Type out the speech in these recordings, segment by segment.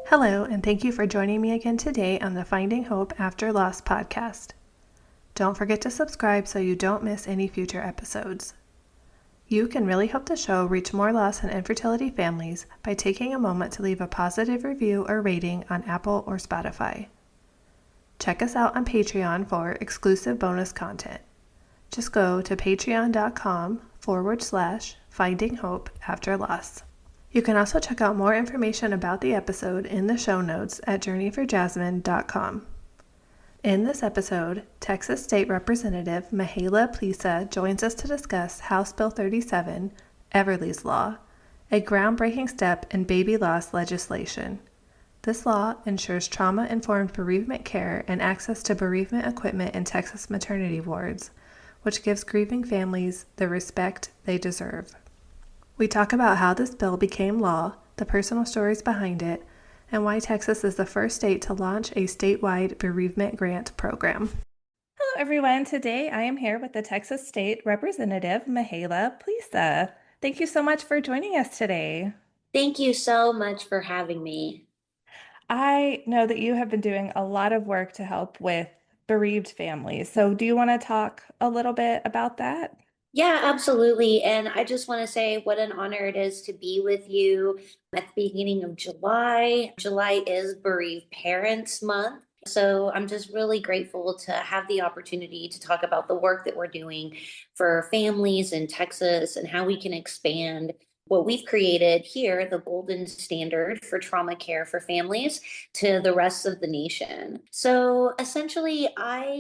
Hello, and thank you for joining me again today on the Finding Hope After Loss podcast. Don't forget to subscribe so you don't miss any future episodes. You can really help the show reach more loss and infertility families by taking a moment to leave a positive review or rating on Apple or Spotify. Check us out on Patreon for exclusive bonus content. Just go to patreon.com/Finding Hope After Loss. You can also check out more information about the episode in the show notes at journeyforjasmine.com. In this episode, Texas State Representative Mihaela Plesa joins us to discuss House Bill 37, Everly's Law, a groundbreaking step in baby loss legislation. This law ensures trauma-informed bereavement care and access to bereavement equipment in Texas maternity wards, which gives grieving families the respect they deserve. We talk about how this bill became law, the personal stories behind it, and why Texas is the first state to launch a statewide bereavement grant program. Hello, everyone. Today I am here with the Texas State Representative Mihaela Plesa. Thank you so much for joining us today. Thank you so much for having me. I know that you have been doing a lot of work to help with bereaved families. So do you want to talk a little bit about that? Yeah, absolutely. And I just want to say what an honor it is to be with you at the beginning of July. July is Bereaved Parents Month. So I'm just really grateful to have the opportunity to talk about the work that we're doing for families in Texas and how we can expand what we've created here, the golden standard for trauma care for families, to the rest of the nation. So essentially,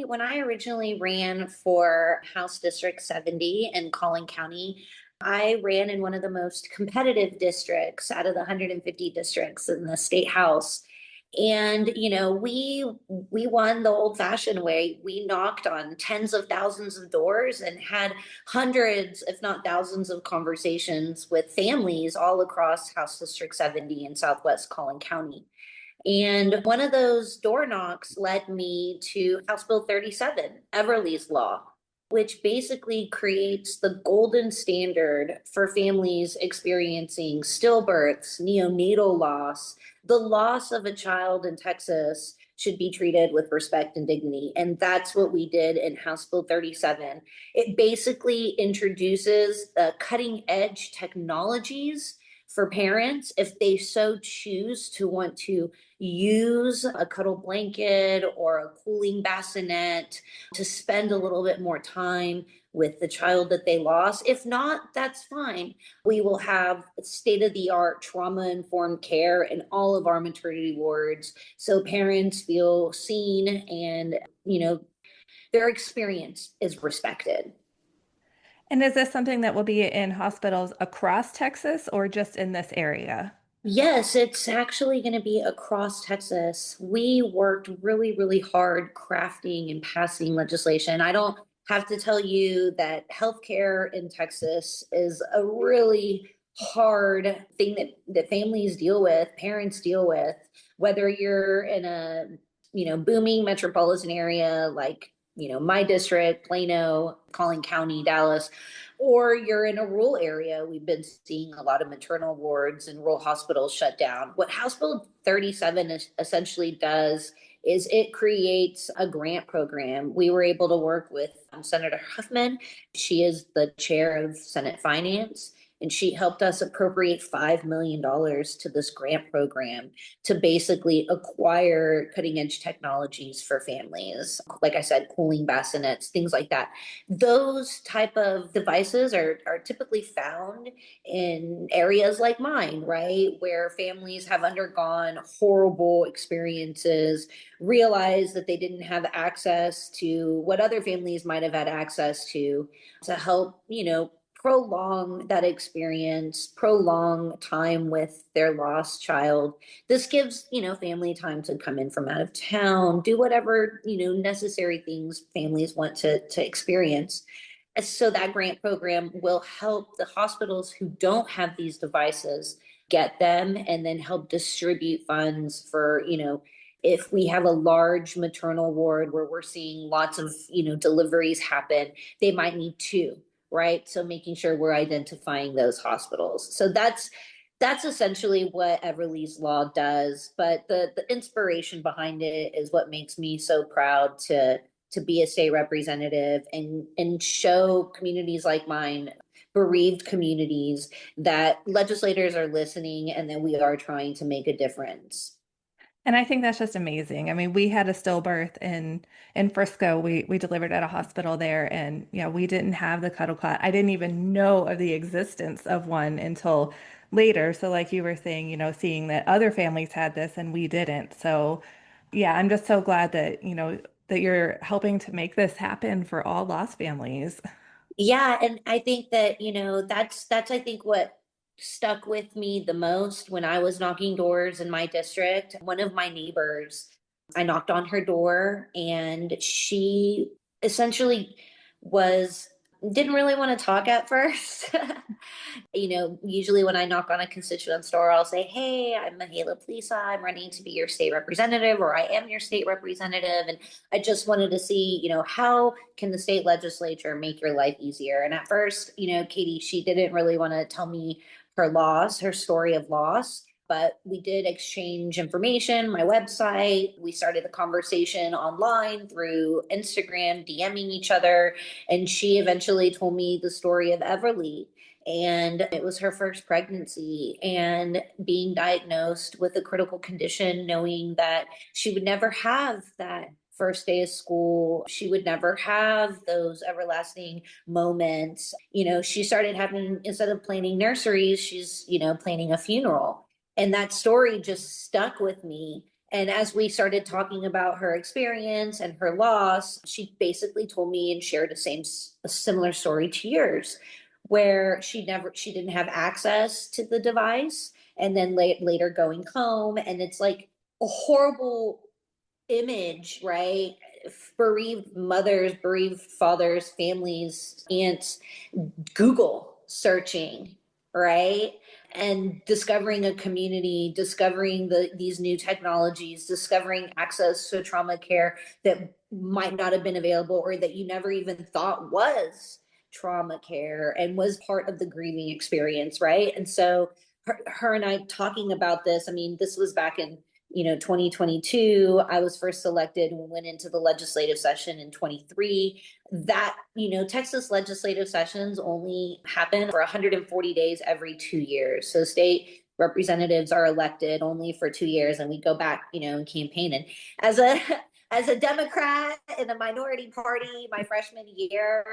when I originally ran for House District 70 in Collin County, I ran in one of the most competitive districts out of the 150 districts in the state house. And we won the old-fashioned way. We knocked on tens of thousands of doors and had hundreds, if not thousands, of conversations with families all across House District 70 in Southwest Collin County. And one of those door knocks led me to House Bill 37, Everly's Law, which basically creates the golden standard for families experiencing stillbirths, neonatal loss. The loss of a child in Texas should be treated with respect and dignity. And that's what we did in House Bill 37. It basically introduces cutting edge technologies for parents if they so choose to want to use a cuddle blanket or a cooling bassinet to spend a little bit more time with the child that they lost. If not, that's fine. We will have state-of-the-art trauma-informed care in all of our maternity wards so parents feel seen and, their experience is respected. And is this something that will be in hospitals across Texas or just in this area? Yes, it's actually going to be across Texas. We worked really, really hard crafting and passing legislation. I don't have to tell you that healthcare in Texas is a really hard thing that families deal with, parents deal with, whether you're in a, booming metropolitan area like, my district, Plano, Collin County, Dallas, or you're in a rural area. We've been seeing a lot of maternal wards and rural hospitals shut down. What House Bill 37 essentially does is it creates a grant program. We were able to work with Senator Huffman. She is the chair of Senate Finance, and she helped us appropriate $5 million to this grant program to basically acquire cutting edge technologies for families. Like I said, cooling bassinets, things like that. Those type of devices are typically found in areas like mine, right? Where families have undergone horrible experiences, realized that they didn't have access to what other families might have had access to help, prolong that experience, prolong time with their lost child. This gives, family time to come in from out of town, do whatever, necessary things families want to experience. And so that grant program will help the hospitals who don't have these devices get them and then help distribute funds for, if we have a large maternal ward where we're seeing lots of, deliveries happen, they might need two, right? So making sure we're identifying those hospitals. So that's That's essentially what Everly's Law does, but the inspiration behind it is what makes me so proud to be a state representative and show communities like mine, bereaved communities, that legislators are listening and that we are trying to make a difference. And I think that's just amazing. I mean, we had a stillbirth in Frisco. We delivered at a hospital there, and we didn't have the cuddle cot. I didn't even know of the existence of one until later. So like you were saying, seeing that other families had this and we didn't. So yeah, I'm just so glad that, that you're helping to make this happen for all lost families. Yeah, and I think that, that's I think what stuck with me the most when I was knocking doors in my district. One of my neighbors, I knocked on her door and she essentially was didn't really want to talk at first. Usually when I knock on a constituent's door, I'll say, "Hey, I'm Mihaela Plesa. I'm running to be your state representative, or I am your state representative. And I just wanted to see, how can the state legislature make your life easier?" And at first, Katie, she didn't really want to tell me her loss, her story of loss. But we did exchange information, my website. We started the conversation online through Instagram, DMing each other. And she eventually told me the story of Everly, and it was her first pregnancy and being diagnosed with a critical condition, knowing that she would never have that first day of school. She would never have those everlasting moments. She started having, instead of planning nurseries, she's, planning a funeral. And that story just stuck with me. And as we started talking about her experience and her loss, she basically told me and shared a similar story to yours, where she didn't have access to the device, and then later going home, and it's like a horrible image, right? Bereaved mothers, bereaved fathers, families, aunts, Google searching, right? And discovering a community, discovering these new technologies, discovering access to trauma care that might not have been available, or that you never even thought was trauma care and was part of the grieving experience, right? And so her and I talking about this, I mean, this was back in 2022. I was first elected and went into the legislative session in 23. That, Texas legislative sessions only happen for 140 days every 2 years. So state representatives are elected only for 2 years, and we go back, and campaign. And as a as a Democrat in a minority party, my freshman year,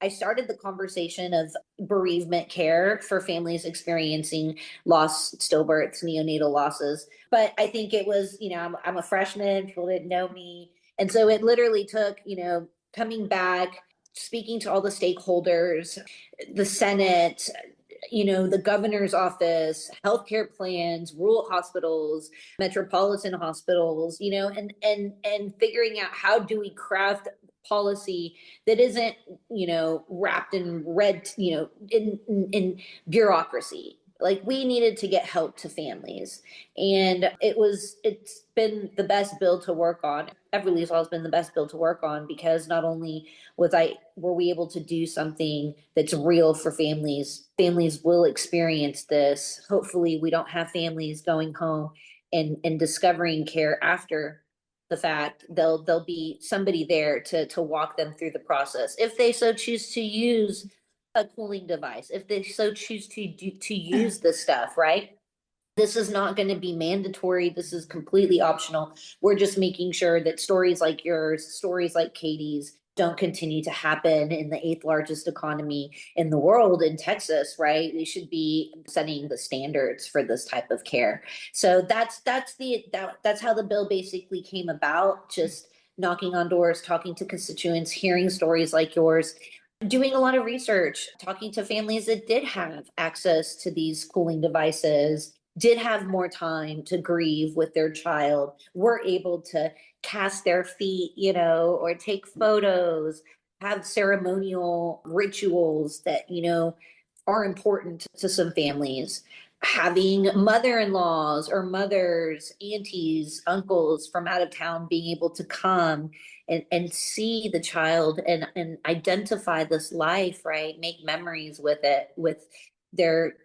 I started the conversation of bereavement care for families experiencing loss, stillbirths, neonatal losses. But I think it was, I'm a freshman, people didn't know me. And so it literally took, coming back, speaking to all the stakeholders, the Senate, the governor's office, healthcare plans, rural hospitals, metropolitan hospitals, and figuring out how do we craft policy that isn't, wrapped in red, in bureaucracy. Like, we needed to get help to families. And it's been the best bill to work on. Everly's Law has been the best bill to work on, because not only were we able to do something that's real for families. Families will experience this. Hopefully we don't have families going home and discovering care after the fact. There'll be somebody there to walk them through the process, if they so choose to use a cooling device, if they so choose to use this stuff, right? This is not going to be mandatory. This is completely optional. We're just making sure that stories like yours, stories like Katie's, don't continue to happen in the eighth largest economy in the world, in Texas, right? We should be setting the standards for this type of care. So that's how the bill basically came about. Just knocking on doors, talking to constituents, hearing stories like yours, doing a lot of research, talking to families that did have access to these cooling devices, did have more time to grieve with their child, were able to cast their feet, or take photos, have ceremonial rituals that, are important to some families. Having mother-in-laws or mothers, aunties, uncles from out of town being able to come and see the child and identify this life, right? Make memories with it, with their,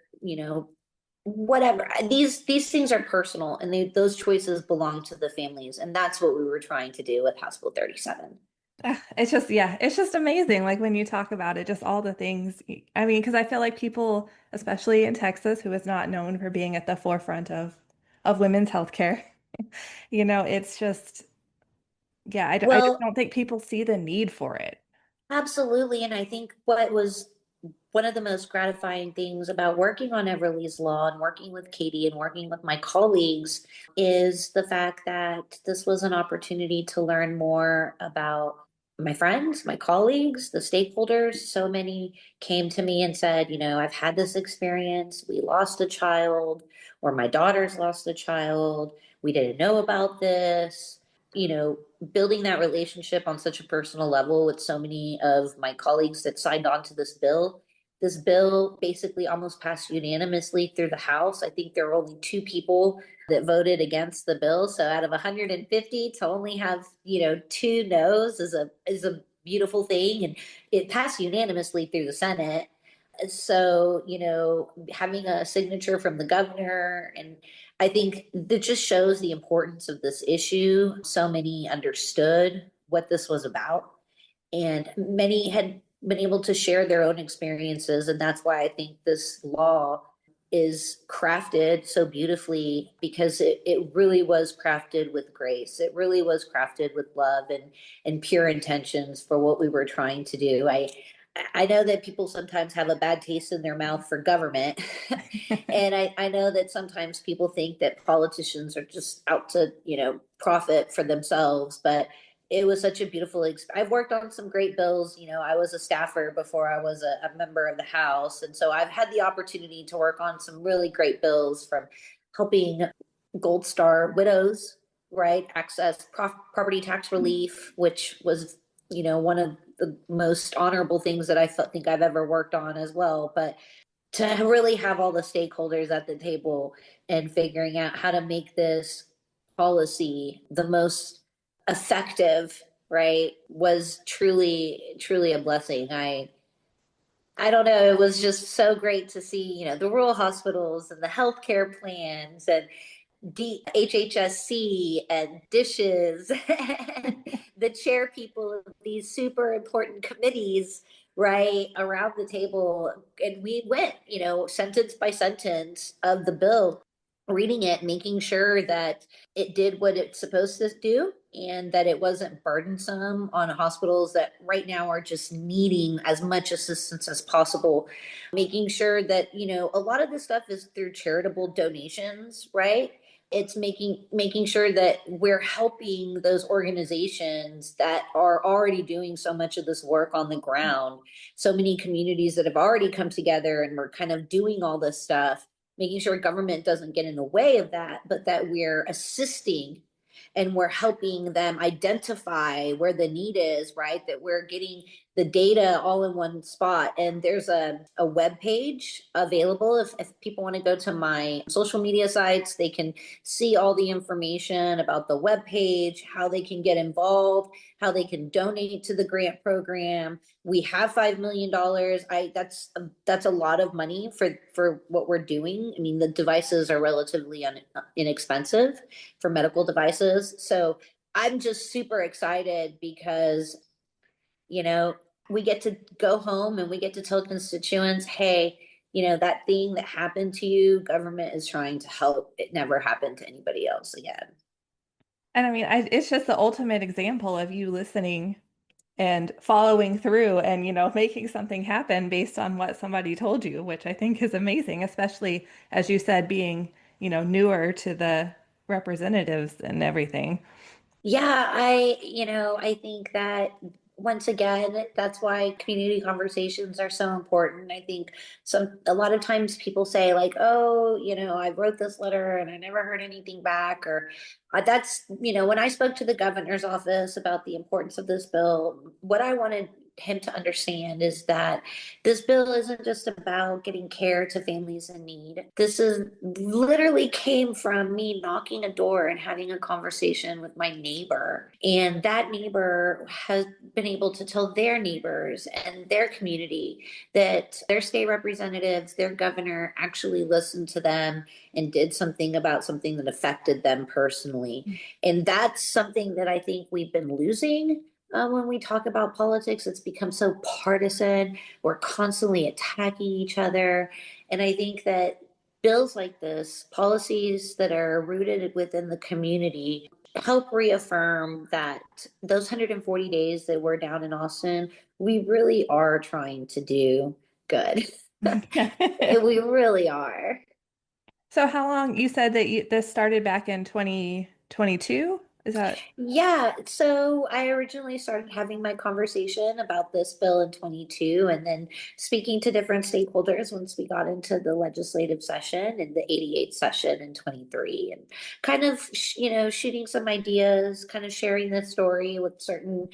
whatever. These things are personal, and those choices belong to the families, and that's what we were trying to do with House Bill 37. It's just, yeah, it's just amazing. Like when you talk about it, just all the things. I mean, because I feel like people, especially in Texas, who is not known for being at the forefront of women's healthcare, it's just, yeah, I just Well, don't think people see the need for it. absolutely. And I think what was one of the most gratifying things about working on Everly's Law and working with Katie and working with my colleagues is the fact that this was an opportunity to learn more about my friends, my colleagues, the stakeholders. So many came to me and said, I've had this experience. We lost a child, or my daughter's lost a child. We didn't know about this. You know, building that relationship on such a personal level with so many of my colleagues that signed on to this bill basically almost passed unanimously through the House. I think there were only two people that voted against the bill. So out of 150 to only have, two no's is a beautiful thing. And it passed unanimously through the Senate. So, having a signature from the governor, and I think that just shows the importance of this issue. So many understood what this was about, and many had been able to share their own experiences. And that's why I think this law is crafted so beautifully, because it really was crafted with grace. It really was crafted with love and pure intentions for what we were trying to do. I know that people sometimes have a bad taste in their mouth for government. And I know that sometimes people think that politicians are just out to, profit for themselves. But it was such a beautiful I've worked on some great bills. I was a staffer before I was a member of the House. And so I've had the opportunity to work on some really great bills, from helping Gold Star widows, right, access property tax relief, which was, one of the most honorable things that think I've ever worked on as well. But to really have all the stakeholders at the table and figuring out how to make this policy the most effective, right, was truly, truly a blessing. I don't know, it was just so great to see, the rural hospitals and the healthcare plans and HHSC and dishes and the chair people of these super important committees, right, around the table. And we went, sentence by sentence of the bill, reading it, making sure that it did what it's supposed to do, and that it wasn't burdensome on hospitals that right now are just needing as much assistance as possible. Making sure that, a lot of this stuff is through charitable donations, right? It's making sure that we're helping those organizations that are already doing so much of this work on the ground. So many communities that have already come together and we're kind of doing all this stuff, making sure government doesn't get in the way of that, but that we're assisting and we're helping them identify where the need is, right? That we're getting the data all in one spot. And there's a web page available. If people want to go to my social media sites, they can see all the information about the web page, how they can get involved, how they can donate to the grant program. We have $5 million. That's a lot of money for what we're doing. I mean, the devices are relatively inexpensive for medical devices. So I'm just super excited because, you know, we get to go home and we get to tell constituents, hey, that thing that happened to you, government is trying to help it never happen to anybody else again. And I mean, it's just the ultimate example of you listening and following through and, making something happen based on what somebody told you, which I think is amazing, especially as you said, being, newer to the representatives and everything. Yeah, I think that once again, that's why community conversations are so important. I think a lot of times people say like, oh, I wrote this letter and I never heard anything back, or that's, when I spoke to the governor's office about the importance of this bill, what I wanted him to understand is that this bill isn't just about getting care to families in need. This is literally came from me knocking a door and having a conversation with my neighbor. And that neighbor has been able to tell their neighbors and their community that their state representatives, their governor actually listened to them and did something about something that affected them personally. And that's something that I think we've been losing. When we talk about politics, it's become so partisan. We're constantly attacking each other. And I think that bills like this, policies that are rooted within the community, help reaffirm that those 140 days that we're down in Austin, we really are trying to do good. We really are. So how long, you said that this started back in 2022? Is that? Yeah, so I originally started having my conversation about this bill in 22 and then speaking to different stakeholders once we got into the legislative session and the 88th session in 23 and kind of, shooting some ideas, kind of sharing this story with certain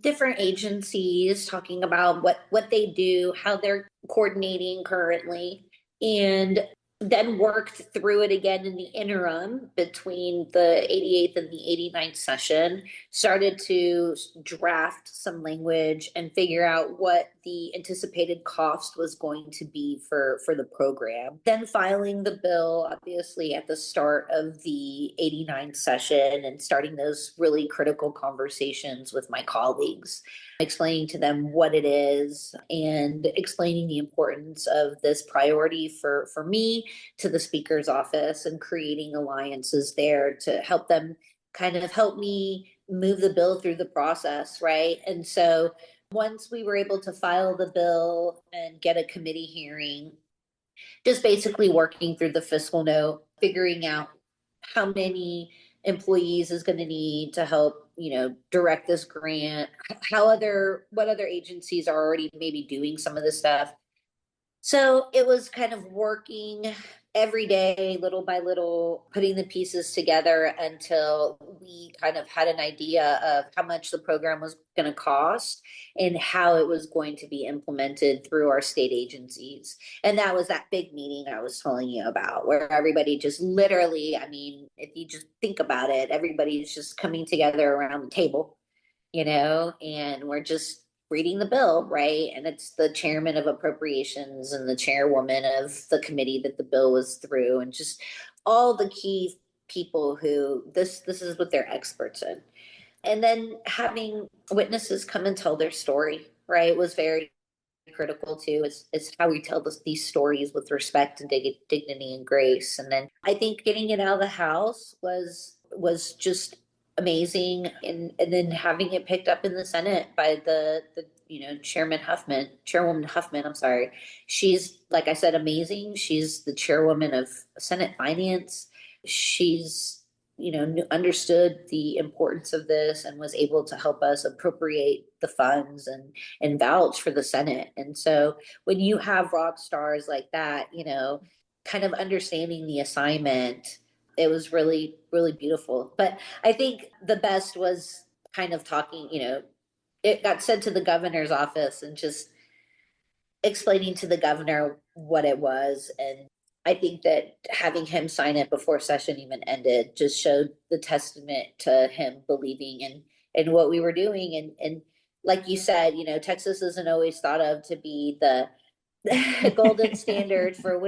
different agencies, talking about what they do, how they're coordinating currently. And then worked through it again in the interim between the 88th and the 89th session, started to draft some language and figure out what the anticipated cost was going to be for the program. Then filing the bill, obviously, at the start of the 89th session and starting those really critical conversations with my colleagues, explaining to them what it is and explaining the importance of this priority for me to the speaker's office and creating alliances there to help them kind of help me move the bill through the process, right? And so once we were able to file the bill and get a committee hearing, just basically working through the fiscal note, figuring out how many employees is going to need to help, direct this grant, what other agencies are already maybe doing some of this stuff. So it was kind of working every day, little by little, putting the pieces together until we kind of had an idea of how much the program was going to cost and how it was going to be implemented through our state agencies. And that was that big meeting I was telling you about, where everybody just literally, I mean, if you just think about it, everybody's just coming together around the table, and we're just reading the bill, right? And it's the chairman of appropriations and the chairwoman of the committee that the bill was through, and just all the key people who this is what they're experts in. And then having witnesses come and tell their story, right, was very critical too. Is how we tell these stories with respect and dignity and grace. And then I think getting it out of the house was just amazing, and then having it picked up in the Senate by the Chairwoman Huffman, I'm sorry. She's, like I said, amazing. She's the chairwoman of Senate Finance. She's understood the importance of this and was able to help us appropriate the funds and vouch for the Senate. And so when you have rock stars like that, kind of understanding the assignment, it was really, really beautiful. But I think the best was kind of talking, it got sent to the governor's office and just explaining to the governor what it was. And I think that having him sign it before session even ended just showed the testament to him believing in what we were doing. And like you said, Texas isn't always thought of to be the golden standard for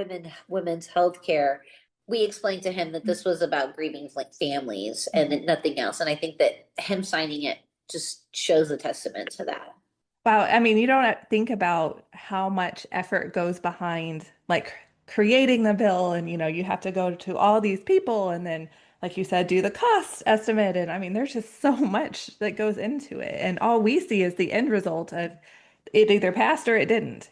women's health care. We explained to him that this was about grieving like families and nothing else. And I think that him signing it just shows a testament to that. Wow. I mean, you don't think about how much effort goes behind like creating the bill, and you have to go to all these people and then, like you said, do the cost estimate. And I mean, there's just so much that goes into it. And all we see is the end result of it either passed or it didn't.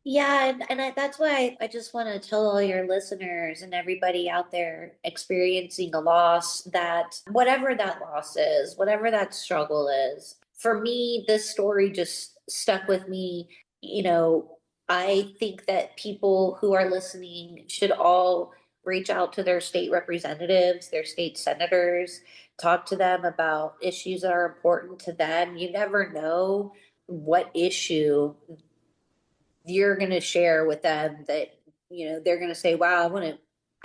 Yeah, that's why I just want to tell all your listeners and everybody out there experiencing a loss that whatever that loss is, whatever that struggle is, for me, this story just stuck with me. I think that people who are listening should all reach out to their state representatives, their state senators, talk to them about issues that are important to them. You never know what issue you're going to share with them that, they're going to say, wow,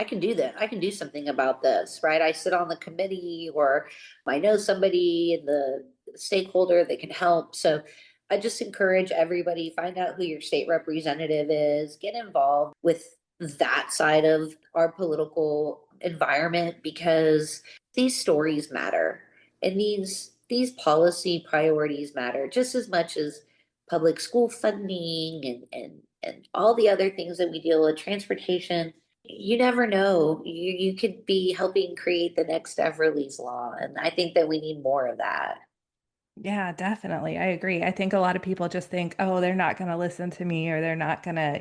I can do that. I can do something about this, right? I sit on the committee, or I know somebody in the stakeholder that can help. So I just encourage everybody, find out who your state representative is, get involved with that side of our political environment, because these stories matter, and these policy priorities matter just as much as public school funding and all the other things that we deal with, transportation. You never know. You could be helping create the next Everly's Law. And I think that we need more of that. Yeah, definitely. I agree. I think a lot of people just think, oh, they're not going to listen to me, or they're not going to,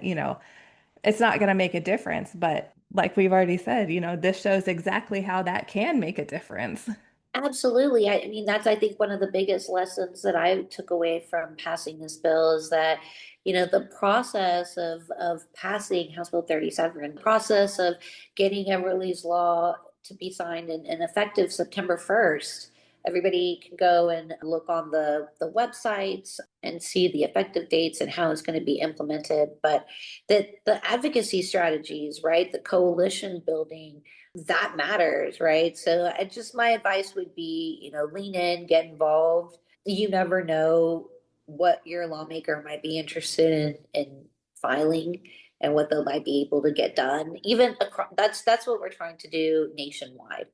it's not going to make a difference. But like we've already said, this shows exactly how that can make a difference. Absolutely. I mean, that's, I think, one of the biggest lessons that I took away from passing this bill is that, the process of passing House Bill 37, the process of getting Everly's Law to be signed and effective September 1st. Everybody can go and look on the websites and see the effective dates and how it's going to be implemented. But the advocacy strategies, right? The coalition building, that matters, right? So my advice would be, lean in, get involved. You never know what your lawmaker might be interested in filing, and what they might be able to get done. Even across, that's what we're trying to do nationwide,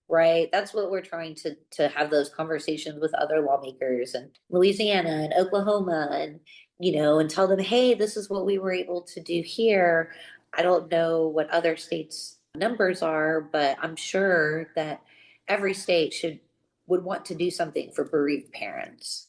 right? That's what we're trying to have those conversations with other lawmakers in Louisiana and Oklahoma, and and tell them, hey, this is what we were able to do here. I don't know what other states' numbers are, but I'm sure that every state would want to do something for bereaved parents.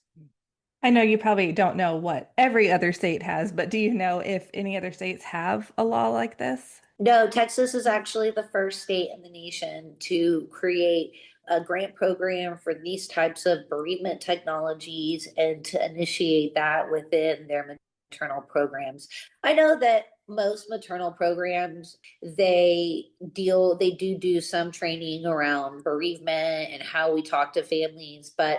I know you probably don't know what every other state has, but do you know if any other states have a law like this? No, Texas is actually the first state in the nation to create a grant program for these types of bereavement technologies and to initiate that within their maternal programs. I know that most maternal programs, they do some training around bereavement and how we talk to families, but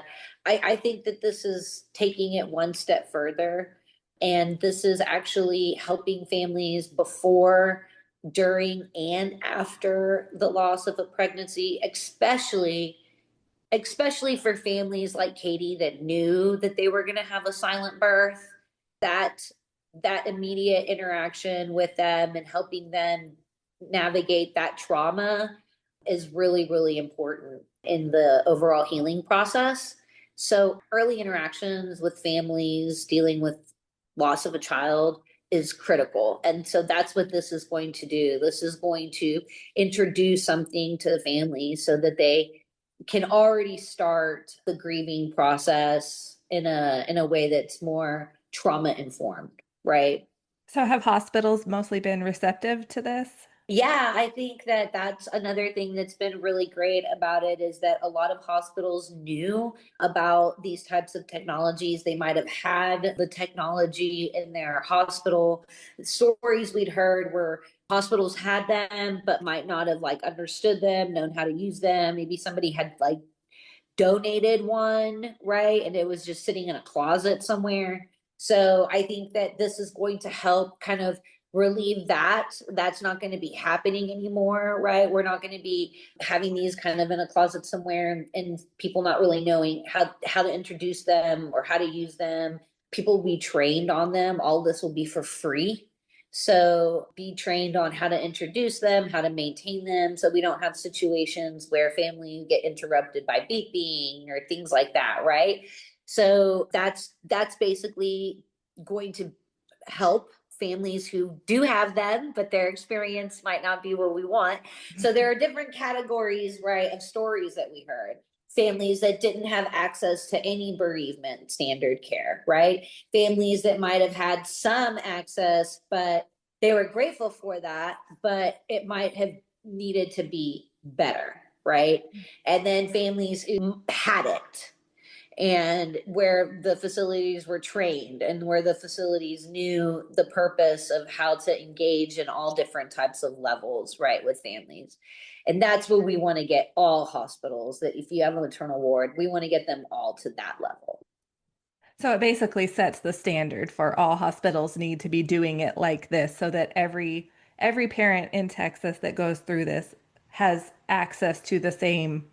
I think that this is taking it one step further. And this is actually helping families before, during, and after the loss of a pregnancy, especially for families like Katie that knew that they were going to have a silent birth. That immediate interaction with them and helping them navigate that trauma is really, really important in the overall healing process. So early interactions with families dealing with loss of a child is critical. And so that's what this is going to do. This is going to introduce something to the family so that they can already start the grieving process in a way that's more trauma informed, right? So have hospitals mostly been receptive to this? Yeah, I think that that's another thing that's been really great about it, is that a lot of hospitals knew about these types of technologies. They might have had the technology in their hospital. Stories we'd heard were hospitals had them, but might not have like understood them, known how to use them. Maybe somebody had like donated one, right? And it was just sitting in a closet somewhere. So I think that this is going to help kind of relieve that. That's not going to be happening anymore, right? We're not going to be having these kind of in a closet somewhere, and people not really knowing how to introduce them or how to use them. People will be trained on them. All this will be for free. So be trained on how to introduce them, how to maintain them, so we don't have situations where families get interrupted by beeping or things like that, right? So that's basically going to help families who do have them, but their experience might not be what we want. So there are different categories, right, of stories that we heard. Families that didn't have access to any bereavement standard care, right? Families that might have had some access, but they were grateful for that, but it might have needed to be better, right? And then families who had it and where the facilities were trained and where the facilities knew the purpose of how to engage in all different types of levels, right, with families. And that's what we want to get all hospitals, that if you have a maternal ward, we want to get them all to that level. So it basically sets the standard for all hospitals need to be doing it like this so that every parent in Texas that goes through this has access to the same.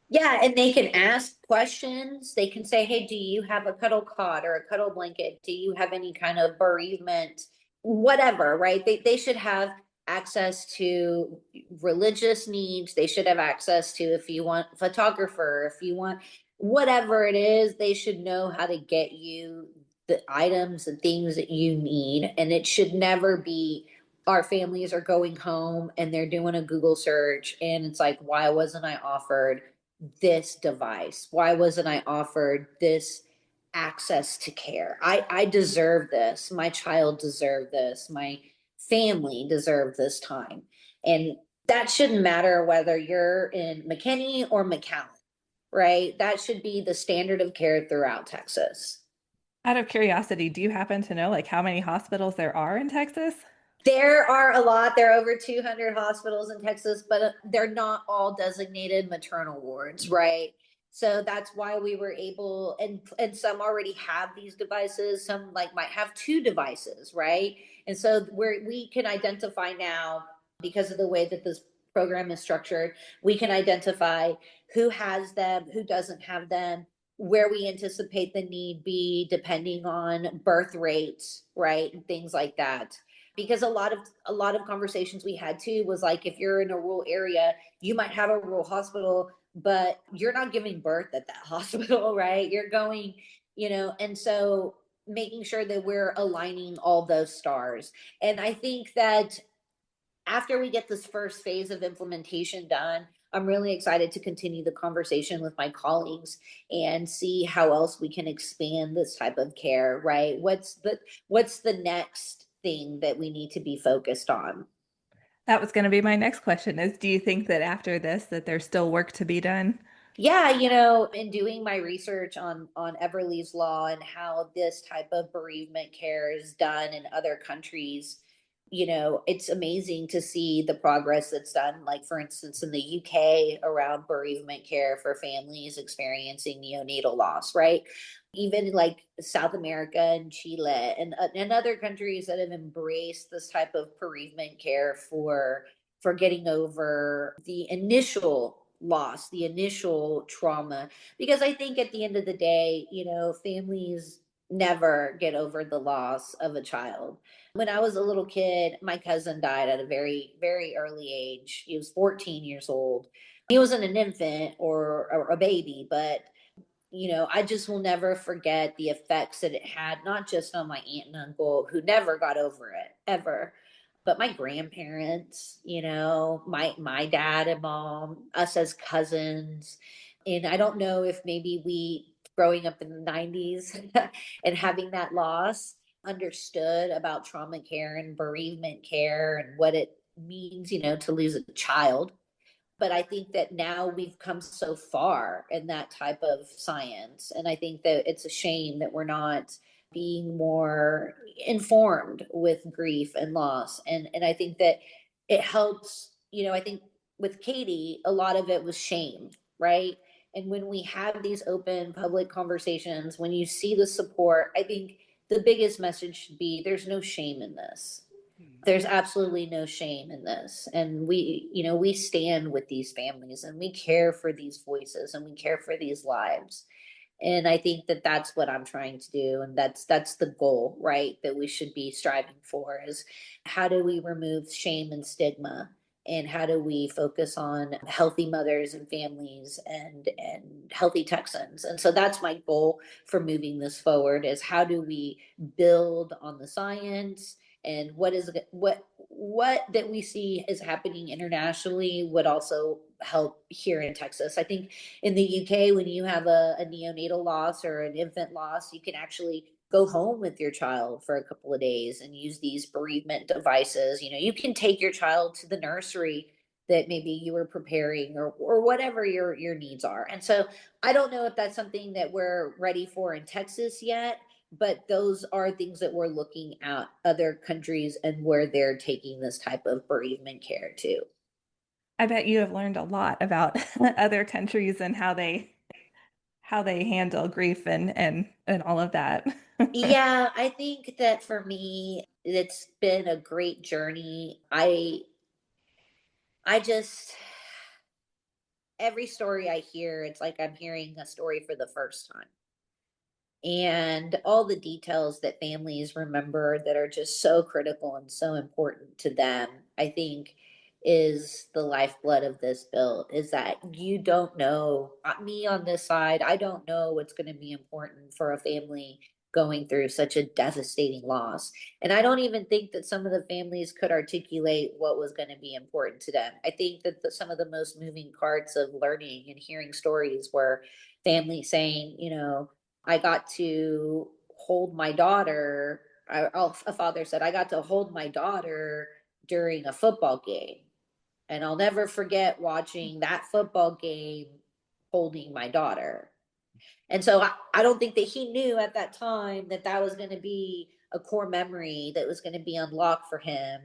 Yeah, and they can ask questions. They can say, hey, do you have a cuddle cot or a cuddle blanket? Do you have any kind of bereavement? Whatever, right? They should have access to religious needs. They should have access to, if you want photographer, if you want whatever it is, they should know how to get you the items and things that you need. And it should never be our families are going home and they're doing a Google search and it's like, why wasn't I offered this device? Why wasn't I offered this access to care? I deserve this. My child deserved this. My family deserved this time. And that shouldn't matter whether you're in McKinney or McAllen, right? That should be the standard of care throughout Texas. Out of curiosity, do you happen to know like how many hospitals there are in Texas? There are a lot. There are over 200 hospitals in Texas, but they're not all designated maternal wards, right? So that's why we were able, and some already have these devices. Some like might have two devices, right? And so we can identify now, because of the way that this program is structured, we can identify who has them, who doesn't have them, where we anticipate the need be, depending on birth rates, right, and things like that. Because a lot of conversations we had too was like, if you're in a rural area, you might have a rural hospital, but you're not giving birth at that hospital, right? You're going, and so making sure that we're aligning all those stars. And I think that after we get this first phase of implementation done, I'm really excited to continue the conversation with my colleagues and see how else we can expand this type of care, right? What's the next thing that we need to be focused on? That was going to be my next question is do you think that after this that there's still work to be done? Yeah, in doing my research on Everly's law and how this type of bereavement care is done in other countries, it's amazing to see the progress that's done. Like, for instance, in the UK around bereavement care for families experiencing neonatal loss, right? Even like South America and Chile and other countries that have embraced this type of bereavement care for getting over the initial loss, the initial trauma. Because I think at the end of the day, families never get over the loss of a child. When I was a little kid, my cousin died at a very, very early age. He was 14 years old. He wasn't an infant or a baby, but I just will never forget the effects that it had, not just on my aunt and uncle who never got over it ever, but my grandparents, my dad and mom, us as cousins. And I don't know if maybe we growing up in the 90s and having that loss understood about trauma care and bereavement care and what it means, to lose a child. But I think that now we've come so far in that type of science. And I think that it's a shame that we're not being more informed with grief and loss. And I think that it helps, I think with Katie, a lot of it was shame, right? And when we have these open public conversations, when you see the support, I think the biggest message should be there's no shame in this. There's absolutely no shame in this. And we stand with these families and we care for these voices and we care for these lives. And I think that that's what I'm trying to do. And that's the goal, right? That we should be striving for is how do we remove shame and stigma? And how do we focus on healthy mothers and families and healthy Texans? And so that's my goal for moving this forward is how do we build on the science and what that we see is happening internationally would also help here in Texas. I think in the UK, when you have a neonatal loss or an infant loss, you can actually go home with your child for a couple of days and use these bereavement devices. You can take your child to the nursery that maybe you were preparing, or whatever your needs are. And so I don't know if that's something that we're ready for in Texas yet, but those are things that we're looking at other countries and where they're taking this type of bereavement care too. I bet you have learned a lot about other countries and how they handle grief and all of that. Yeah, I think that for me, it's been a great journey. I just, every story I hear, it's like I'm hearing a story for the first time. And all the details that families remember that are just so critical and so important to them, I think is the lifeblood of this bill. Is that you don't know, me on this side, I don't know what's going to be important for a family going through such a devastating loss. And I don't even think that some of the families could articulate what was going to be important to them. I think that some of the most moving parts of learning and hearing stories were families saying, I got to hold my daughter. A father said, I got to hold my daughter during a football game. And I'll never forget watching that football game holding my daughter. And so I don't think that he knew at that time that that was going to be a core memory that was going to be unlocked for him.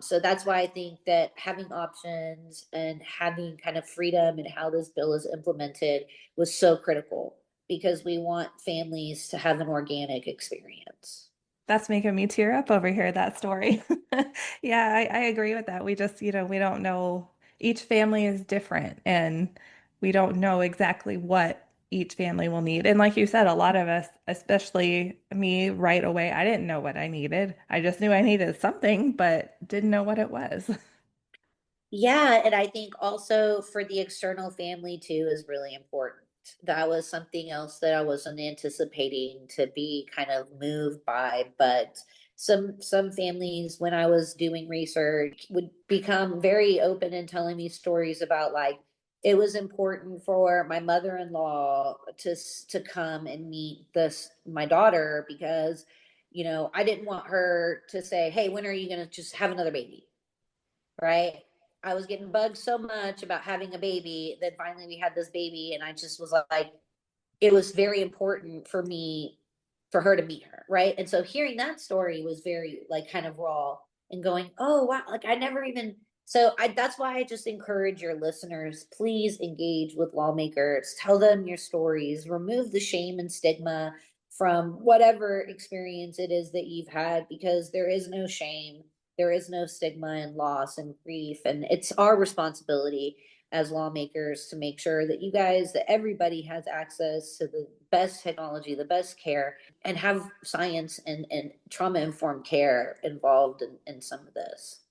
So that's why I think that having options and having kind of freedom in how this bill is implemented was so critical, because we want families to have an organic experience. That's making me tear up over here, that story. Yeah, I agree with that. We just, we don't know. Each family is different, and we don't know exactly what each family will need. And like you said, a lot of us, especially me right away, I didn't know what I needed. I just knew I needed something, but didn't know what it was. Yeah, and I think also for the external family too is really important. That was something else that I wasn't anticipating to be kind of moved by, but some families, when I was doing research, would become very open and telling me stories about, like, it was important for my mother-in-law to come and meet this my daughter, because I didn't want her to say, "Hey, when are you going to just have another baby?" Right? I was getting bugged so much about having a baby that finally we had this baby, and I just was like, it was very important for me for her to meet her, right? And so hearing that story was very, like, kind of raw, and going, oh wow, like I never even. So that's why I just encourage your listeners, please engage with lawmakers, tell them your stories, remove the shame and stigma from whatever experience it is that you've had, because there is no shame, there is no stigma and loss and grief, and it's our responsibility as lawmakers to make sure that you guys, that everybody has access to the best technology, the best care, and have science and trauma informed care involved in some of this.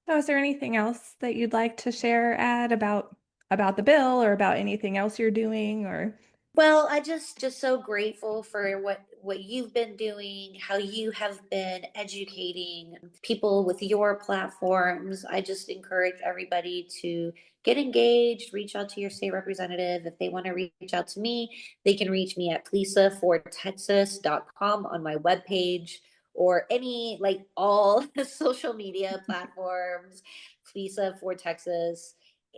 So is there anything else that you'd like to share, Ad, about the bill or about anything else you're doing or Well, I just so grateful for what you've been doing, how you have been educating people with your platforms. I just encourage everybody to get engaged, reach out to your state representative. If they want to reach out to me, they can reach me at plesafortexas.com on my webpage, or any, like, all the social media platforms, Plesa for Texas,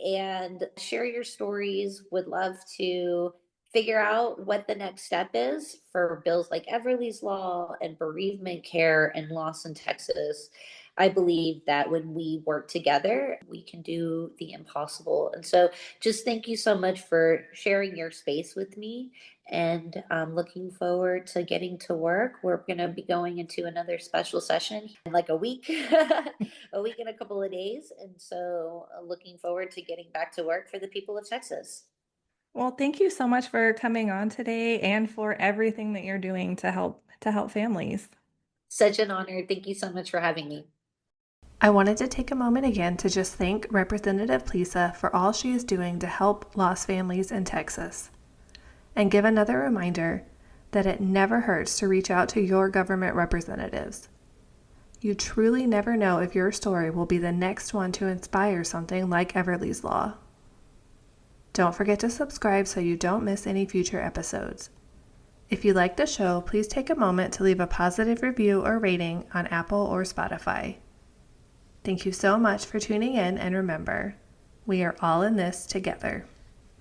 and share your stories. Would love to figure out what the next step is for bills like Everly's Law and bereavement care and loss in Texas. I believe that when we work together, we can do the impossible. And so just thank you so much for sharing your space with me. And I'm looking forward to getting to work. We're going to be going into another special session in like a week, a week and a couple of days. And so looking forward to getting back to work for the people of Texas. well, thank you so much for coming on today and for everything that you're doing to help families. Such an honor. Thank you so much for having me. I wanted to take a moment again to just thank Representative Plesa for all she is doing to help lost families in Texas, and give another reminder that it never hurts to reach out to your government representatives. You truly never know if your story will be the next one to inspire something like Everly's Law. Don't forget to subscribe so you don't miss any future episodes. If you like the show, please take a moment to leave a positive review or rating on Apple or Spotify. Thank you so much for tuning in, and remember, we are all in this together.